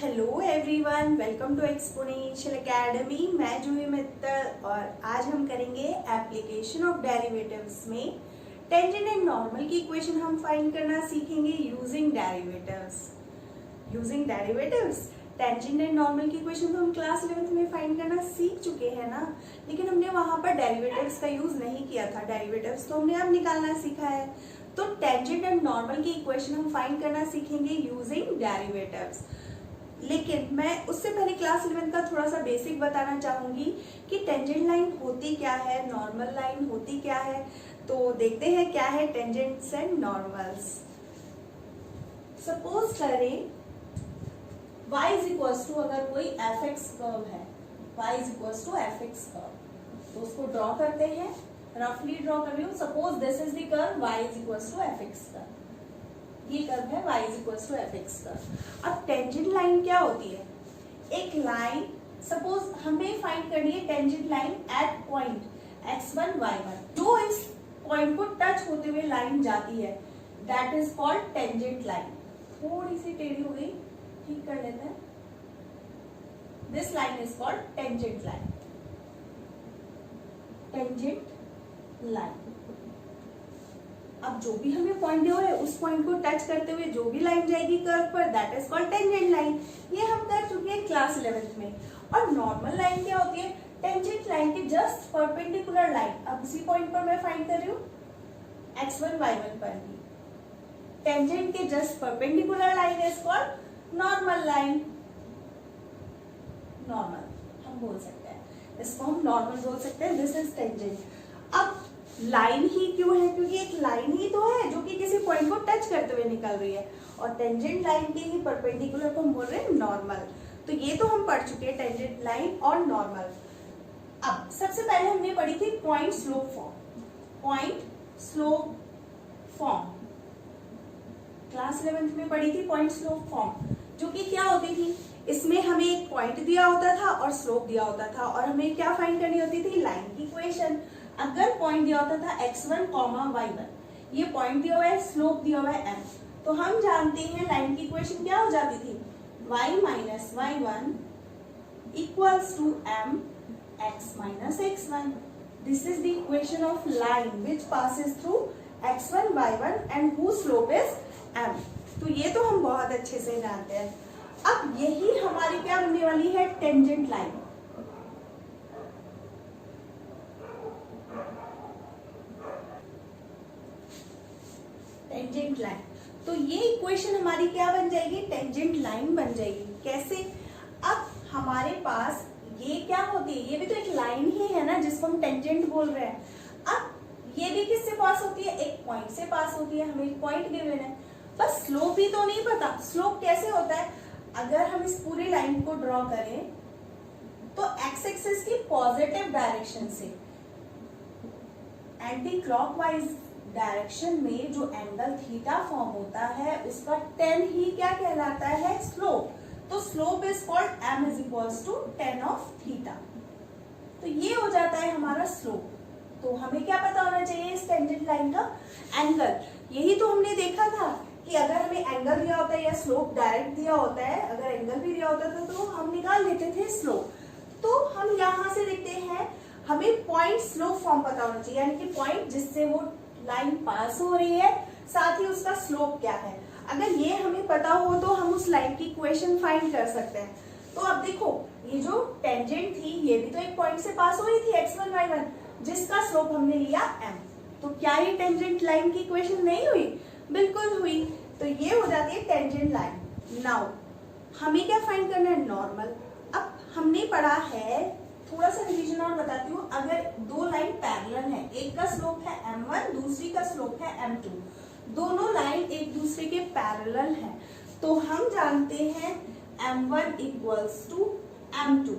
Hello everyone, welcome to exponential academy. मैं जूही मित्तल और आज हम करेंगे एप्लीकेशन ऑफ डेरिवेटिव्स में टेंजेंट एंड नॉर्मल की इक्वेशन हम फाइंड करना सीखेंगे using derivatives. Tangent and normal की इक्वेशन तो हम क्लास 11th में फाइंड करना सीख चुके हैं ना, लेकिन हमने वहां पर डेरिवेटिव्स का यूज नहीं किया था। डेरिवेटिव्स तो हमने अब निकालना सीखा है, तो टेंजेंट एंड नॉर्मल की इक्वेशन हम फाइंड करना सीखेंगे यूजिंग डेरिवेटिव्स। लेकिन मैं उससे पहले क्लास 11 का थोड़ा सा बेसिक बताना चाहूंगी कि टेंजेंट लाइन होती क्या है, नॉर्मल लाइन होती क्या है। तो देखते हैं क्या है टेंजेंट्स एंड नॉर्मल्स। सपोज करें y इज इक्वल्स टू, अगर कोई fx कर्व है, y is equals to fx curve, तो उसको ड्रॉ करते हैं। रफली ड्रॉ कर रही हूँ। Suppose this is the curve y is equals to fx curve, ये कर्व है y is equals to fx curve. अब टेंजेंट लाइन क्या होती है? एक लाइन, सपोज हमें फाइंड करनी है tangent line at point x1 y1, जो इस पॉइंट को टच होते हुए लाइन जाती है, that is called tangent line. थोड़ी सी टेढ़ी हो गई, ठीक कर लेते हैं। This line is called tangent line. Tangent line, अब जो भी हमें पॉइंट दिया है उस पॉइंट को टच करते हुए जो भी लाइन जाएगी कर्व पर, that is called tangent line. ये हम कर चुके हैं क्लास 11th में। और नॉर्मल लाइन क्या होती है? टेंजेंट लाइन के जस्ट परपेंडिकुलर लाइन। अब उसी पॉइंट पर मैं फाइंड कर रही हूँ x1 y1 पर ही, टेंजेंट के just perpendicular line is called normal line. Normal हम बोल सकते हैं, इसको हम नॉर्मल बोल सकते हैं। This is tangent. अब लाइन ही क्यों है? क्योंकि एक लाइन ही तो है जो कि किसी पॉइंट को टच करते हुए निकल रही है, और टेंजेंट लाइन के ही परपेंडिकुलर को हम बोल रहे हैं नॉर्मल। तो ये तो हम पढ़ चुके हैं टेंजेंट लाइन और नॉर्मल। अब सबसे पहले हमने पढ़ी थी point slope form. Point slope form class 11th में पढ़ी थी। पॉइंट स्लोप फॉर्म जो कि क्या होती थी? इसमें हमें एक पॉइंट दिया होता था और स्लोप दिया होता था, और हमें क्या फाइंड करनी होती थी? लाइन की इक्वेशन। अगर पॉइंट दिया होता था x1, y1, ये पॉइंट दिया हुआ है, स्लोप दिया हुआ है m, तो हम जानते हैं लाइन की इक्वेशन क्या हो जाती थी? y minus y1 equals to m x minus x1। This is the equation of line which passes through x1, y1 and whose slope is m। तो ये तो हम बहुत अच्छे से जानते हैं। अब यही हमारी क्या बनने वाली है? Tangent line. टेंजेंट लाइन, तो ये इक्वेशन हमारी क्या बन जाएगी? टेंजेंट लाइन बन जाएगी। कैसे? अब हमारे पास ये क्या होती है? ये भी तो एक लाइन ही है ना, जिसको हम टेंजेंट बोल रहे हैं। अब ये भी किससे पास होती है? एक पॉइंट से पास होती है। हमें एक पॉइंट गिवन है, बस स्लोप ही तो नहीं पता। स्लोप कैसे होता है? अगर हम इस पूरी लाइन को ड्रॉ करें तो एक्स एक्सिस की पॉजिटिव डायरेक्शन से एंटी क्लॉकवाइज डायरेक्शन में जो एंगल थीटा फॉर्म होता है, उसका tan ही क्या कहलाता है? स्लोप। तो slope is called m is equals to tan of theta. तो ये हो जाता है हमारा स्लोप। तो हमें क्या पता होना चाहिए इस टेंजेंट लाइन का? एंगल। यही तो हमने देखा था कि अगर हमें एंगल दिया होता है या स्लोप डायरेक्ट दिया होता है, अगर एंगल भी दिया होता था तो हम निकाल लेते थे स्लोप। तो हम यहाँ से लिखते हैं, हमें पॉइंट स्लोप फॉर्म पता होना चाहिए, यानी कि पॉइंट जिससे वो लाइन पास हो रही है, साथ ही उसका स्लोप क्या है। अगर ये हमें पता हो तो हम उस लाइन की इक्वेशन फाइंड कर सकते हैं। तो अब देखो, ये जो टेंजेंट थी ये भी तो एक पॉइंट से पास हो रही थी x1, y1, जिसका स्लोप हमने लिया m। तो क्या ये टेंजेंट लाइन की इक्वेशन नहीं हुई? बिल्कुल हुई। तो ये हो जाती है टेंजेंट लाइन। नाउ हमें क्या फाइंड करना है? नॉर्मल। अब हमने पढ़ा है, थोड़ा सा रिवीजन और बताती हूँ। अगर दो लाइन पैरेलल है, एक का स्लोप है m1, दूसरी का स्लोप है m2, दोनों लाइन एक दूसरे के पैरेलल है, तो हम जानते हैं m1 इक्वल्स टू m2।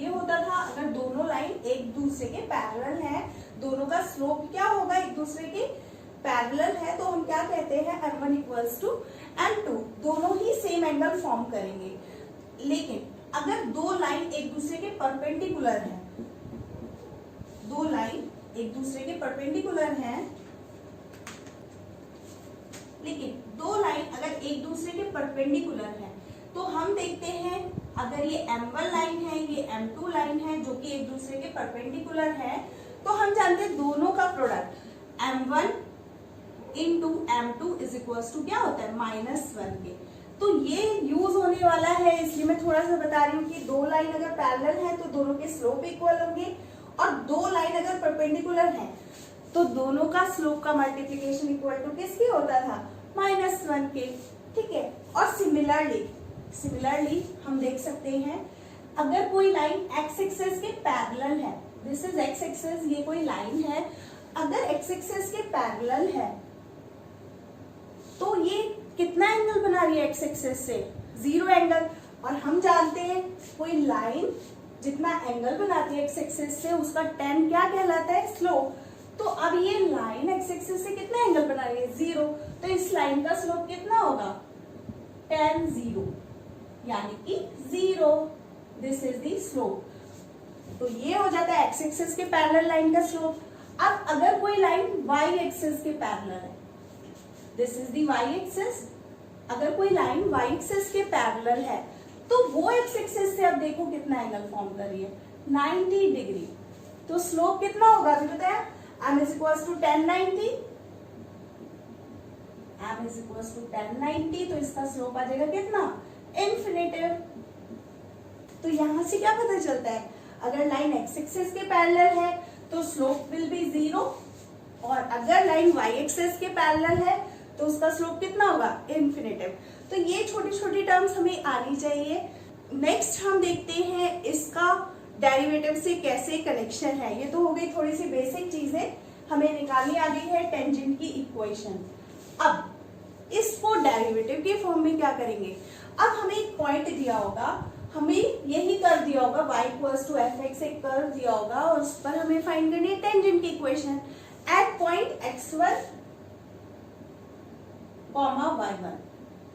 ये होता था अगर दोनों लाइन एक दूसरे के पैरेलल है, दोनों का स्लोप क्या होगा? एक दूसरे के पैरेलल है, तो हम क्या कहते हैं? m1 equals to m2। दोनों ही सेम एंगल फॉर्म करेंगे। लेकिन अगर दो लाइन एक दूसरे के परपेंडिकुलर हैं, दो लाइन एक दूसरे के परपेंडिकुलर हैं, लेकिन दो लाइन अगर एक दूसरे के परपेंडिकुलर हैं, तो हम देखते अगर ये M1 लाइन है, ये M2 लाइन है, जो कि एक दूसरे के परपेंडिकुलर है, तो हम जानते हैं दोनों का product M1 into M2 is equals to क्या होता है, -1 के। तो ये यूज होने वाला है, इसलिए मैं थोड़ा सा बता रही हूँ कि दो लाइन अगर पैरेलल है तो दोनों के स्लोप इक्वल होंगे, और दो लाइन अगर परपेंडिकुलर है तो दोनों का स्लोप का मल्टीप्लीकेशन इक्वल टू किसकी होता था, -1 के। ठीक है। और सिमिलरली हम देख सकते हैं, अगर कोई लाइन एक्स एक्सिस के पैरेलल है, दिस इज एक्स एक्सिस, ये कोई लाइन है, अगर एक्स एक्सिस के पैरेलल है तो ये कितना एंगल बना रही है एक्स एक्सिस से, 0 एंगल। और हम जानते हैं कोई लाइन जितना एंगल बनाती है एक्स एक्सिस से उसका tan क्या कहलाता है, स्लोप। तो अब ये लाइन एक्स एक्सिस से कितना एंगल बना रही है, 0, तो इस लाइन का स्लोप कितना होगा, tan 0, यानी कि 0। This is the slope. तो ये हो जाता है एक्स एक्सिस के पैरेलल लाइन का स्लोप। अब अगर कोई लाइन वाई एक्सिस के पैरेलल है, this is the Y axis, अगर कोई लाइन वाई एक्सिस के पैरेलल है तो वो एक्स एक्सिस से अब देखो कितना एंगल फॉर्म कर रही है, 90 डिग्री। तो स्लोप कितना होगा अभी बताया, m is equals to tan 90, m is equals to tan 90, तो इसका स्लोप आ जाएगा कितना, इन्फिनिटिव। तो यहां से क्या पता चलता है, अगर लाइन एक्स एक्सिस के पैरेलल है तो स्लोप विल बी 0, और अगर लाइन वाई एक्सिस के पैरेलल है तो उसका स्लोप कितना होगा, इन्फिनिटिव। तो ये छोटी छोटी टर्म्स हमें आनी चाहिए। नेक्स्ट हम देखते हैं इसका डेरिवेटिव से कैसे कनेक्शन है। ये तो हो गई थोड़ी सी बेसिक चीजें, हमें निकालनी आ गई है टेंजेंट की इक्वेशन। अब इसको डेरिवेटिव के फॉर्म में क्या करेंगे, अब हमें एक पॉइंट दिया होगा, हमें यही कर दिया होगा y इक्वल्स टू fx, एक कर्व दिया होगा और उस पर हमें फाइंड करनी है टेंजेंट की equation eight point x1, y1।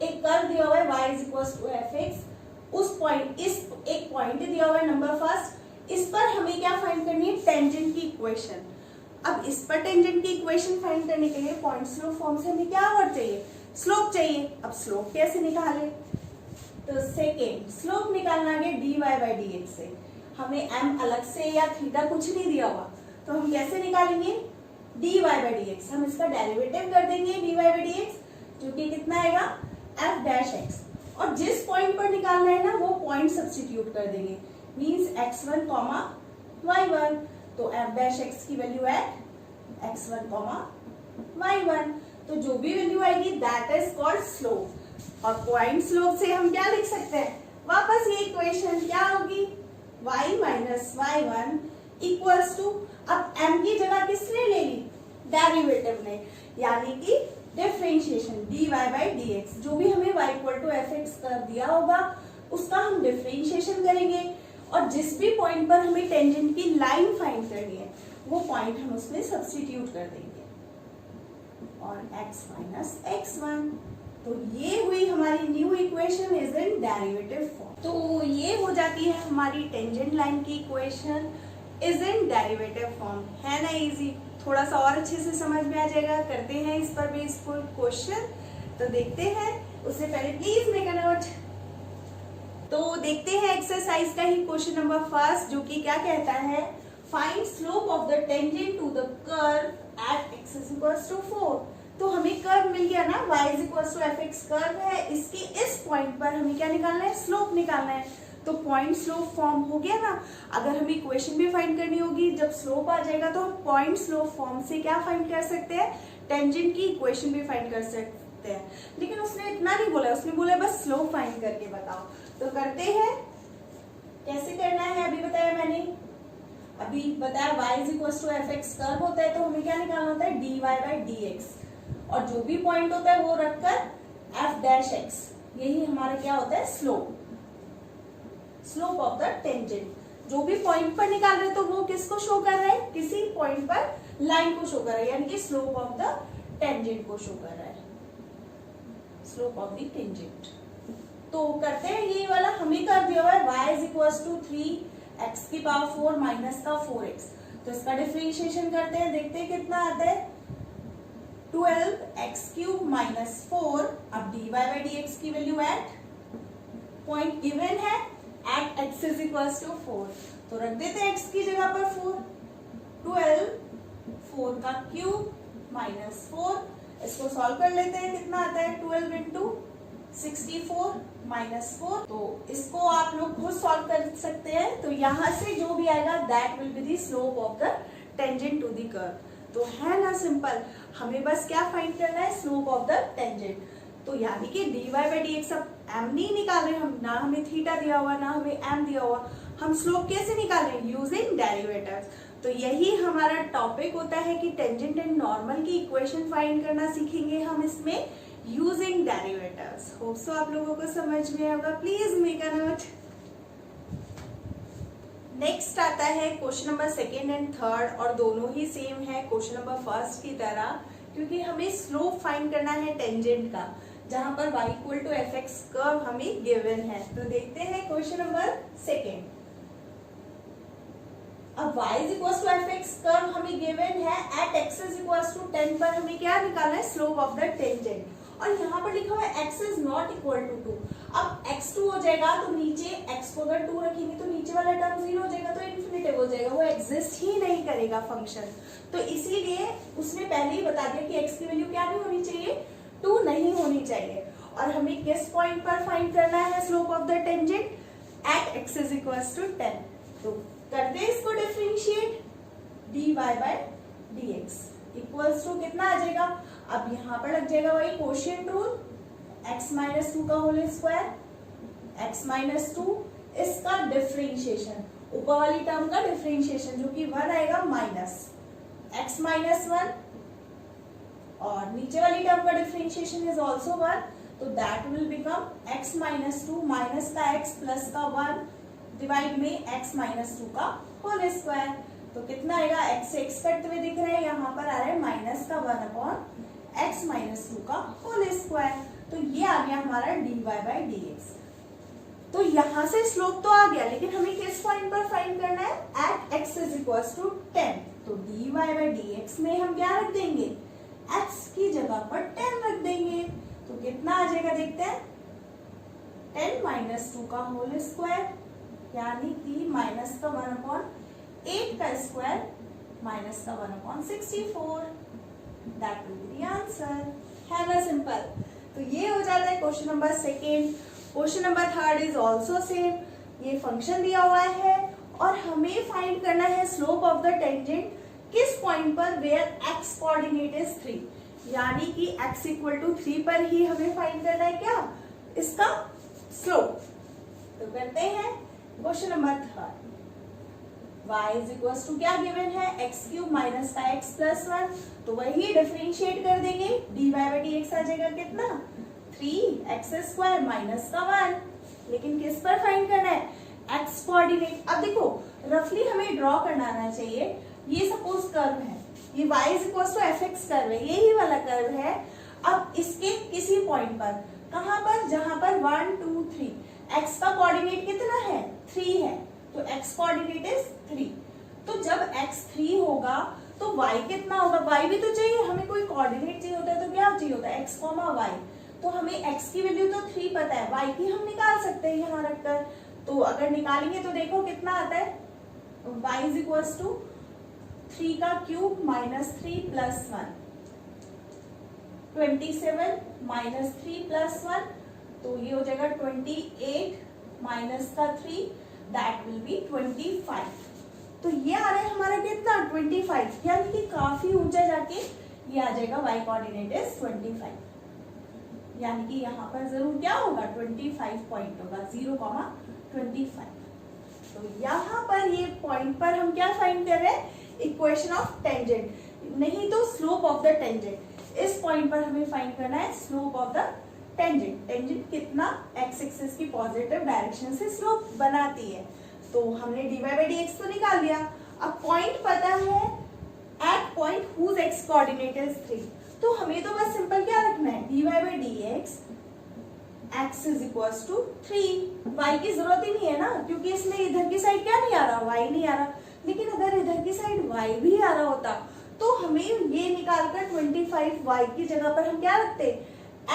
एक कर्व दिया हुआ है y is equals to fx, उस पॉइंट, इस एक पॉइंट दिया हुआ है नंबर फर्स्ट, इस पर हमें क्या फाइंड करनी है, टेंजेंट की इक्वेशन। अब इस पर टेंजेंट की इक्वेशन फाइंड करने के लिए पॉइंट स्लोप फॉर्म से हमें क्या वर्ड चाहिए, स्लोप चाहिए। अब स्लोप कैसे निकाले, तो सेकेंड स्लोप निकालना है dy बाई dx से। हमें m अलग से या थीटा कुछ नहीं दिया हुआ, तो हम कैसे निकालेंगे, dy बाई dx। हम इसका डेरिवेटिव कर देंगे dy बाई dx, जो कि कितना आएगा, f डैश x, और जिस पॉइंट पर निकालना है ना वो पॉइंट सब्स्टिट्यूट कर देंगे, मींस x1 कॉमा y1। तो f डैश x की वैल्यू है x1 कॉमा y1, तो जो भी वैल्यू आएगी दैट इज कॉल्ड स्लोप। और पॉइंट स्लोप से हम क्या लिख सकते हैं, वापस ये इक्वेशन क्या होगी, y minus y1 equals to, अब m की जगह किसने ले ली, डेरिवेटिव ने, यानी कि डिफरेंशिएशन dy बाई dx। जो भी हमें y इक्वल टू fx कर दिया होगा उसका हम डिफरेंशिएशन करेंगे, और जिस भी पॉइंट पर हमें टेंजेंट की लाइन फाइंड करनी है वो पॉइंट हम उसमें सब्स्टिट्यूट कर देंगे, और x माइनस x1। तो ये हुई हमारी new equation is in derivative form. तो ये हो जाती है हमारी टेंजेंट लाइन की equation is in derivative form. है ना इजी, थोड़ा सा और अच्छे से समझ में आ जाएगा। करते हैं इस पर बेस्ड फुल क्वेश्चन, तो देखते हैं। उससे पहले प्लीज मेक अ नोट। तो देखते हैं एक्सरसाइज का ही क्वेश्चन नंबर फर्स्ट, जो कि क्या कहता है, find slope of the tangent to the curve at x is equals to 4। तो हमें कर्व मिल गया ना, y is equals to fx curve है, इसके इस पॉइंट पर हमें क्या निकालना है, स्लोप निकालना है। तो पॉइंट स्लोप फॉर्म हो गया ना। अगर हमें इक्वेशन भी फाइंड करनी होगी, जब स्लोप आ जाएगा तो हम पॉइंट स्लोप फॉर्म से क्या फाइंड कर सकते हैं, टेंजेंट की इक्वेशन भी फाइंड कर सकते हैं। लेकिन उसने इतना नहीं बोला, उसने बोला बस स्लोप फाइंड करके बताओ। तो करते हैं, कैसे करना है अभी बताया मैंने, अभी बताया y is equals to fx curve होता है तो हमें क्या निकालना होता है, dy बाई dx, और जो भी पॉइंट होता है वो रखकर f डैश x, यही हमारा क्या होता है, slope, slope of the tangent. जो भी पॉइंट पर निकाल रहे हैं तो वो किसको शो कर रहा है, किसी पॉइंट पर लाइन को शो कर रहा है, यानी कि स्लोप ऑफ द टेंजेंट को शो कर रहा है, स्लोप ऑफ द टेंजेंट। तो करते हैं ये वाला, हमें कर दिया हुआ है y is equals to 3x की पावर 4 माइनस का 4x। तो इसका डिफरेंशिएशन करते हैं, देखते हैं कितना आता है, 12x क्यूब माइनस 4। अब dy बाई dx की वैल्यू एट पॉइंट गिवन है at X is equal to 4, तो रख देते हैं एक्स की जगह पर 4, 12 4 का क्यूब माइनस 4, इसको सॉल्व कर लेते हैं, कितना आता है 12 इंटू 64 माइनस 4, तो इसको आप लोग खुद सॉल्व कर सकते हैं। तो यहां से जो भी आएगा that will be the slope of the tangent to the curve. तो है ना सिंपल, हमें बस क्या फाइंड करना है, स्लोप ऑफ द टेंजेंट। तो यानी कि dy बाई डी एक्स, अब m नहीं निकाल रहे हम, ना हमें थीटा दिया हुआ ना हमें m दिया हुआ, हम स्लोप कैसे निकाल रहे हैं, यूजिंग डेरिवेटिव्स। तो यही हमारा टॉपिक होता है कि टेंजेंट एंड नॉर्मल की इक्वेशन फाइंड करना सीखेंगे हम इसमें यूजिंग डेरिवेटिव्स। होप सो आप लोगों को समझ में आएगा, please make a note. Next आता है question number second and third, और दोनों ही सेम है क्वेश्चन नंबर फर्स्ट की तरह, क्योंकि हमें स्लोप फाइंड करना है टेंजेंट का, जहां पर y equal to f x curve हमें गिवन है। तो देखते हैं क्वेश्चन नंबर सेकेंड। अब y is equal to f x curve हमें गिवन है, at x is equal to 10 पर हमें क्या निकालना है, स्लोप ऑफ द टेंजेंट। और यहाँ पर लिखा हुआ है x is not equal to 2, अब x 2 हो जाएगा तो नीचे x को अगर 2 रखेंगे तो नीचे वाला टर्म 0 हो जाएगा, तो इन्फिनिटिव हो जाएगा, वो एग्जिस्ट ही नहीं करेगा फंक्शन। तो इसीलिए उसने पहले ही बता दिया कि x की वैल्यू क्या नहीं होनी चाहिए, 2 नहीं होनी चाहिए। और हमें किस पॉइंट पर फाइंड करना है slope of the tangent, at x is equal to 10। तो करते हैं इसको differentiate, dy by dx equals to कितना आ जाएगा, अब यहाँ पर लग जाएगा वही कोशिएंट रूल, x माइनस 2 का होल स्क्वायर, x माइनस 2, इसका डिफरेंशिएशन, ऊपर वाली टर्म का डिफरेंशिएशन जो कि 1 आएगा माइनस x माइनस 1, और नीचे वाली टर्म का डिफरेंशिएशन इज ऑल्सो 1, तो that will become x minus 2 minus का x प्लस का 1 डिवाइड में x माइनस 2 का होल स्क्वायर। तो कितना आएगा, x से x कटते हुए दिख रहे हैं, यहाँ पर आ रहा है माइनस का 1 अपॉन x माइनस 2 का होल स्क्वायर। तो ये आ गया हमारा dy बाई dx। तो यहाँ से स्लोप तो आ गया, लेकिन हमें किस पॉइंट पर फाइंड करना है, at x is equal to 10। तो dy बाई dx में हम क्या रख देंगे, x की जगह पर 10 रख देंगे। तो कितना आ जाएगा देखते हैं, 10 माइनस 2 का होल स्क्वायर, यानी कि माइनस का 1 अपॉन 8 का स्क्वायर माइनस का 1 upon 64, that will be the answer. है ना सिंपल। तो ये हो जाता है question number second. Question number third is also same, ये फंक्शन दिया हुआ है और हमें फाइंड करना है स्लोप ऑफ द टेंजेंट किस पॉइंट पर, वेयर x कोऑर्डिनेट इज 3, यानी कि x इक्वल टू 3 पर ही हमें फाइंड करना है क्या, इसका स्लोप। तो करते हैं question number third. y is equal to क्या गिवन है, x क्यूब माइनस का x प्लस 1, तो वही डिफरेंशिएट कर देंगे, dy बाई dx आ जाएगा कितना, 3x स्क्वायर माइनस का 1। लेकिन किस पर फाइंड करना है, x कोऑर्डिनेट। अब देखो रफली हमें ड्रॉ करना आना चाहिए, ये सपोज कर्व है, ये y is equal to f x curve है, यही वाला कर्व है। अब इसके किसी पॉइंट पर, कहां पर, जहां पर 1 2 3, x का कोऑर्डिनेट कितना है, 3 है, तो x कोऑर्डिनेट इज 3। तो जब x 3 होगा तो y कितना होगा, y भी तो चाहिए, हमें कोई कोऑर्डिनेट चाहिए होता है तो क्या चाहिए होता है, x, y। तो हमें x की वैल्यू तो 3 पता है, y की हम निकाल सकते हैं यहाँ रखकर। तो अगर निकालेंगे तो देखो कितना आता है, y इज इक्वल टू 3 का cube minus 3 plus 1, 27 minus 3 plus 1, तो ये हो जाएगा 28 माइनस का 3, दैट विल बी 25। तो ये आ रहा है हमारा कितना, 25, यानी कि काफी ऊंचा जाके ये आ जाएगा, y कोऑर्डिनेट इज 25, यानी कि यहाँ पर जरूर क्या होगा, 25 पॉइंट होगा, 0,25। तो यहाँ पर ये पॉइंट पर हम क्या फाइंड कर रहे हैं, इक्वेशन ऑफ टेंजेंट, नहीं तो स्लोप ऑफ द टेंजेंट। इस पॉइंट पर हमें फाइंड करना है slope of the tangent. Tangent कितना x एक्सिस की पॉजिटिव डायरेक्शन से स्लोप बनाती है। तो हमने dy बाई dx तो निकाल लिया। अब पॉइंट पता है, at point whose x coordinate is 3, तो हमें तो बस सिंपल क्या रखना है, dy by dx x is equal to 3। y की जरूरत ही नहीं है ना, क्योंकि इसमें इधर की साइड क्या नहीं आ रहा, y नहीं आ रहा। लेकिन अगर इधर की साइड y भी आ रहा होता तो हमें ये निकालकर 25 y की जगह पर हम क्या रखते,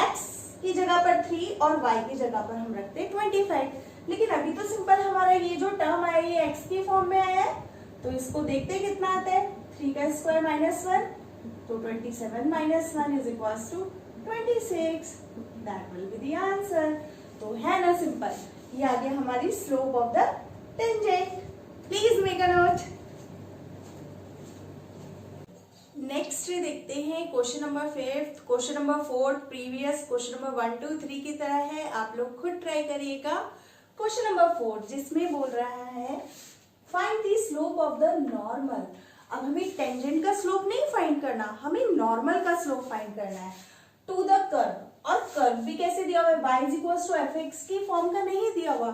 x की जगह पर 3 और y की जगह पर हम रखते 25। लेकिन अभी तो सिंपल अगर ये जो टर्म आया ये एक्स की फॉर्म में आया है तो इसको देखते हैं कितना आता है, 3 का स्क्वायर माइनस 1, तो 27 minus 1 is equals to 26, that will be the answer. तो है ना सिंपल, ये आ गया हमारी slope of the tangent. Please make a note. Next देखते हैं question number 5, question number 4 previous question number 1 2 3 की तरह है, आप लोग खुद ट्राई करिएगा। क्वेश्चन नंबर 4 जिसमें बोल रहा है find the slope of the normal. अब हमें टेंजेंट का स्लोप नहीं फाइंड करना, हमें नॉर्मल का स्लोप फाइंड करना है टू द कर्व। और कर्व भी कैसे दिया हुआ है, y is equal to fx की फॉर्म का नहीं दिया हुआ,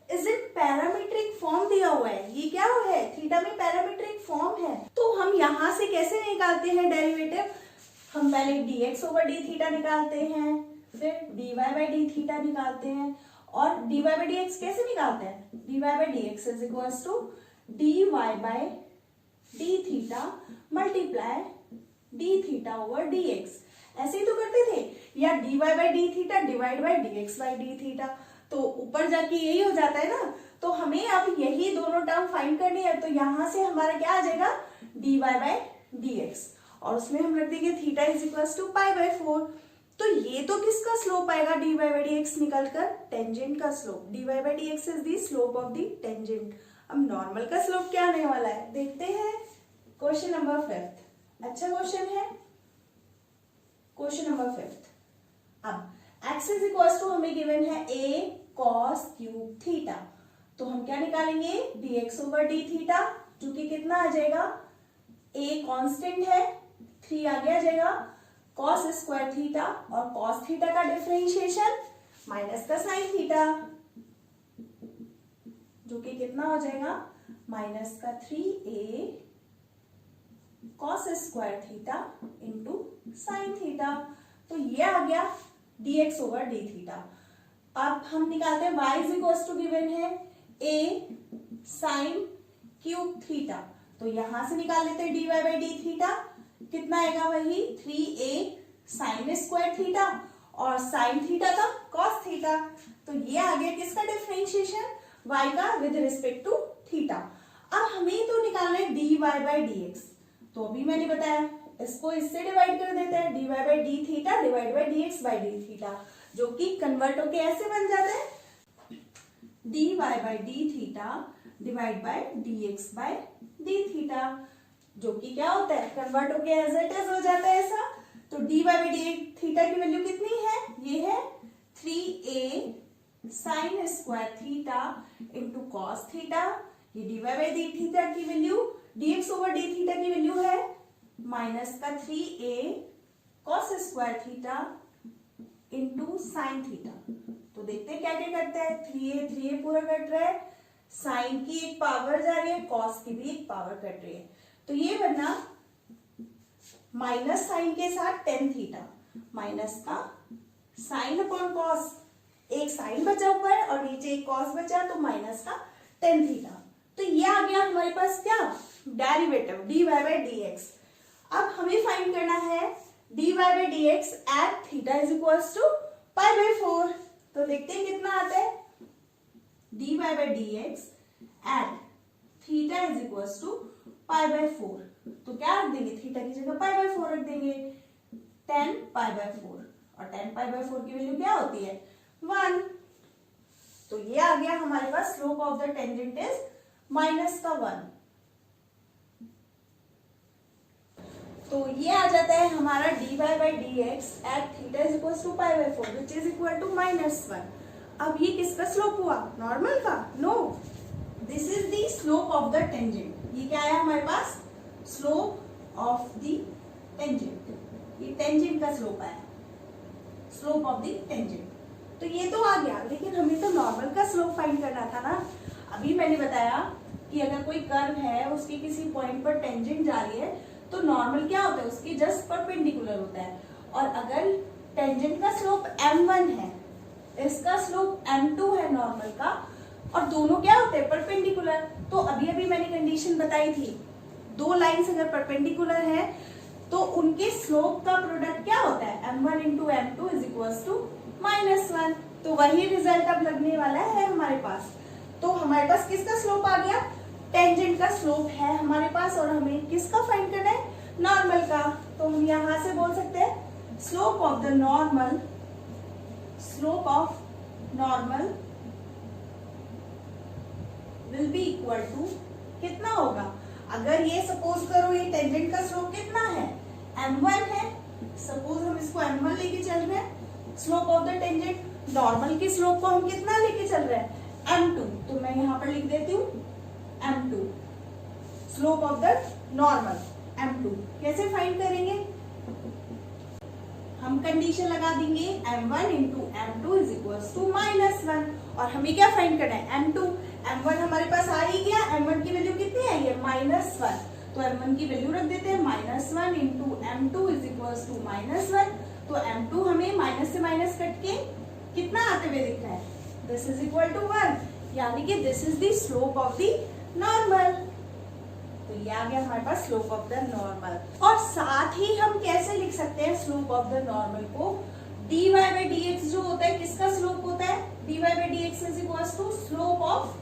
इज इट पैरामीट्रिक फॉर्म दिया हुआ है। ये क्या है, थीटा में पैरामीट्रिक फॉर्म है। तो हम यहां से कैसे निकालते हैं डेरिवेटिव, हम पहले dx ओवर डी थीटा निकालते हैं, फिर dy बाई डी थीटा निकालते हैं, और dy बाई dx कैसे निकालते हैं, dy by dx is equal to dy by d theta multiply d theta over dx, ऐसे ही तो करते थे, या dy by d theta divide by dx by d theta, तो ऊपर जाके यही हो जाता है ना। तो हमें अब यही दोनों टर्म फाइंड करनी है, तो यहां से हमारा क्या आ जाएगा dy बाई dx, और उसमें हम रख देंगे theta is equal to pi by 4। तो ये तो किसका स्लोप आएगा, dy बाई dx निकलकर टेंजेंट का slope, dy by dx is the slope of the tangent. अब नॉर्मल का स्लोप क्या आने वाला है, देखते हैं। क्वेश्चन नंबर 5 अच्छा क्वेश्चन है, क्वेश्चन नंबर 5। अब x इज इक्वल टू हमें गिवन है a cos क्यूब थीटा, तो हम क्या निकालेंगे dx ओवर डी थीटा, जो कि कितना आ जाएगा, a कांस्टेंट है 3 आगे आ जाएगा, cos स्क्वायर थीटा और cos थीटा का डिफरेंशिएशन माइनस का साइन थीटा, जो कि कितना हो जाएगा माइनस का 3a cos square theta into sine theta. तो ये आ गया dx ओवर डी थीटा। अब हम निकालते हैं y is equal to given है a साइन क्यूब थीटा, तो यहां से निकाल लेते हैं dy बाई डी थीटा, कितना आएगा वही 3a साइन स्क्वायर थीटा और साइन थीटा का cos थीटा, तो ये आ गया किसका डिफरेंशिएशन, y का विद रिस्पेक्ट टू थीटा। अब हमें तो निकालना है dy बाई dx, तो अभी मैंने बताया इसको इससे डिवाइड कर देते हैं, dy by d theta divide by dx by d theta, जो कि कन्वर्ट होके ऐसे बन जाता है dy by d theta divide by dx by d theta, जो कि क्या होता है कन्वर्ट होके एज इट इज हो जाता है ऐसा। तो dy बाई डी थीटा की वैल्यू कितनी है, ये है 3a sine square theta into cos theta, ये dy बाई डी थीटा की value dx over D theta की वैल्यू है माइनस का 3a cos square theta into sine theta. तो देखते हैं क्या क्या करते हैं, 3a पूरा कट रहा है, साइन की एक पावर जा रही है, cos की भी एक पावर कट रही है, तो ये बना माइनस साइन के साथ टेन थीटा, माइनस का साइन अपॉन कॉस, एक साइन बचा ऊपर और नीचे एक कॉस बचा, तो माइनस का टेन थीटा। तो ये आ गया हमारे पास क्या डेरिवेटिव dy बाई dx। अब हमें फाइंड करना है dy by dx at theta is equal to pi by 4, तो देखते हैं कितना आता है dy by dx at theta is equal to pi by 4, तो क्या रख देंगे थीटा की जगह पाई बाई 4 रख देंगे, 10 पाई बाई 4, और 10 पाई बाई 4 की वैल्यू क्या होती है 1। तो ये आ गया हमारे पास slope of the tangent is minus का 1। तो ये आ जाता है हमारा dy by dx at theta is equal to pi by 4 which is equal to -1। अब ये किसका स्लोप हुआ, नॉर्मल का, no, this is the slope of the tangent. ये क्या है हमारे पास, स्लोप ऑफ द टेंजेंट, ये टेंजेंट का स्लोप आया, स्लोप ऑफ द टेंजेंट। तो ये तो आ गया, लेकिन हमें तो नॉर्मल का स्लोप फाइंड करना था ना। अभी मैंने बताया कि अगर कोई कर्व है उसके किसी पॉइंट पर टेंजेंट जा रही है तो नॉर्मल क्या होता है, उसकी जस्ट परपेंडिकुलर होता है, और अगर टेंजेंट का स्लोप m1 है, इसका स्लोप m2 है नॉर्मल का, और दोनों क्या होते हैं परपेंडिकुलर। तो अभी अभी मैंने कंडीशन बताई थी, दो लाइंस अगर परपेंडिकुलर है तो उनके स्लोप का प्रोडक्ट क्या होता है m1 into m2 is equal to -1। तो वही रिजल्ट अब लगने वाला है हमारे पास। तो हमारे पास किसका स्लोप आ गया, टेंजेंट का स्लोप है हमारे पास, और हमें किसका फाइंड करना है, नॉर्मल का। तो हम यहां से बोल सकते हैं slope of the normal, slope of normal will be equal to कितना होगा, अगर ये सपोज करो ये टेंजेंट का स्लोप कितना है, m1 है, सपोज हम इसको m1 लेके चल रहे हैं, slope of the tangent, normal की स्लोप को हम कितना लेके चल रहे हैं, m2, तो मैं यहां पर लिख देती हूँ m2, slope of the normal m2। कैसे फाइंड करेंगे, हम कंडीशन लगा देंगे m1 into m2 is equals to -1, और हमें क्या फाइंड करना है, m2, m1 हमारे पास आ ही गया, m1 की वैल्यू कितनी आई है, -1, तो m1 की वैल्यू रख देते हैं -1 into m2 is equals to -1, तो m2 हमें माइनस से माइनस कट के कितना आते हुए दिख रहा है, दिस इज इक्वल टू 1, यानी कि this is the slope of the normal. तो ये आ गया हमारे पास स्लोप ऑफ द नॉर्मल। और साथ ही हम कैसे लिख सकते हैं स्लोप ऑफ द नॉर्मल को, dy बाई dx जो होता है किसका स्लोप होता है, dy by dx is equals to slope of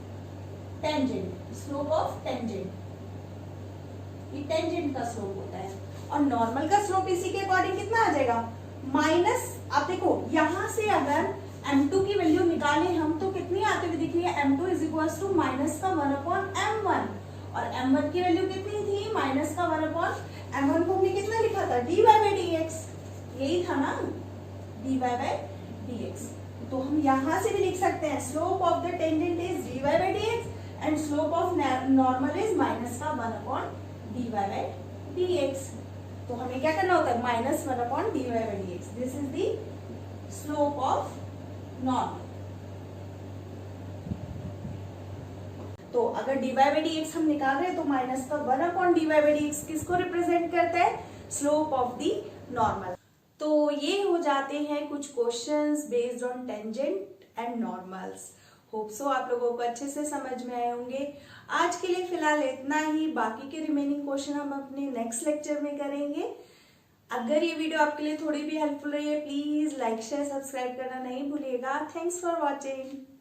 tangent, slope of tangent, ये टेंजेंट का स्लोप होता है, और नॉर्मल का स्लोप इसी के अकॉर्डिंग कितना आ जाएगा, माइनस, आप देखो यहां से अगर m2 की वैल्यू निकालें हम तो कितनी आते हुए दिख रही है, m2 is equals to minus का 1/m1, और m1 की वैल्यू कितनी थी, माइनस का 1/m1 को हमने कितना लिखा था, dy बाई dx, यही था ना, dy बाई dx। तो हम यहां से भी लिख सकते हैं slope of the tangent is dy by dx and slope of normal is minus का 1/dy बाई dx। तो हमें क्या करना होता है, -1/dy by dx, this is the slope of normal. तो अगर dy बाई dx हम निकाल रहे हैं तो माइनस का 1/dy बाई dx किसको रिप्रेजेंट करता है, स्लोप ऑफ द नॉर्मल। तो ये हो जाते हैं कुछ questions based on tangent and normals. Hope so आप लोगों को अच्छे से समझ में आए होंगे। आज के लिए फिलहाल इतना ही, बाकी के रिमेनिंग क्वेश्चन हम अपने नेक्स्ट लेक्चर में करेंगे। अगर ये वीडियो आपके लिए थोड़ी भी हेल्पफुल रही है, प्लीज लाइक शेयर सब्सक्राइब करना नहीं भूलिएगा। Thanks for watching.